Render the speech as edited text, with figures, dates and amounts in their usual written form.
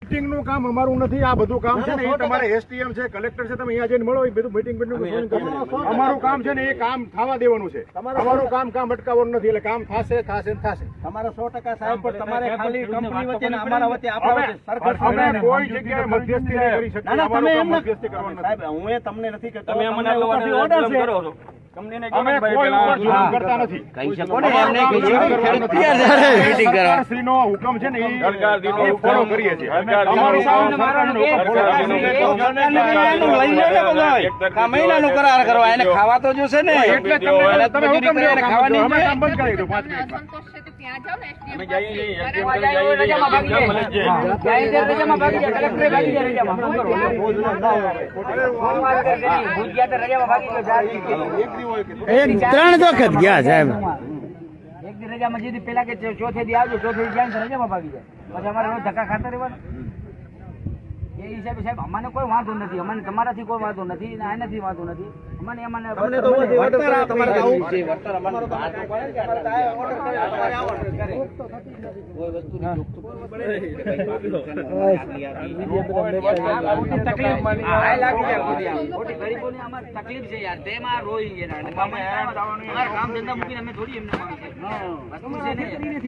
Meeting નું કામ અમારું નથી, આ બધું કામ છે ને એ તમારે એસટીએમ છે, કલેક્ટર છે, તમે અહીંયા જઈને મળો, એ બધું મીટિંગ અમારું કામ છે ને એ કામ થવા દેવાનું છે. અમારું કામ અટકાવવાનું નથી, એટલે કામ થશે. તમારા 100% સાહેબ, પણ તમારે ખાલી કંપની વચ્ચે ને અમારા વચ્ચે આપણા વચ્ચે સરકાર અમે કોઈ જગ્યાએ મધ્યસ્થી નહીં કરી શકીએ. અમારું કામ મધ્યસ્થી કરવાનું સાહેબ, હું એ તમને નથી કે તમે અમને ઓર્ડર કરો છો. અમે કોઈ ઉપર જુલમ કરતા નથી. કહી શકો ને એમને સરકારશ્રીનો હુકમ છે ને એ ફોલો કરીએ છીએ. અમારું કામ મહિનાનું કરાર કરવા, એને ખાવા તો જોશે ને, એટલે તમે હુકમ કર્યો, ખાવાની અમે કામ બંધ કરી દો 5 મિનિટમાં. ત્રણ વખત ગયા સાહેબ. એક દી રજામાં જે પેલા કે ચોથે દી આવજો, ચોથે દી જાય રજામાં ભાગી જાય, પછી અમારે ધક્કા ખાતા રહેવાનું. એ હિસાબે સાહેબ અમને કોઈ વાંધો નથી, અમને તમારાથી કોઈ વાંધો નથી, આનાથી વાંધો નથી. અમને તકલીફ છે યાર, તેમાં રોઈ કામ ધંધા મૂકીને અમે થોડી એમને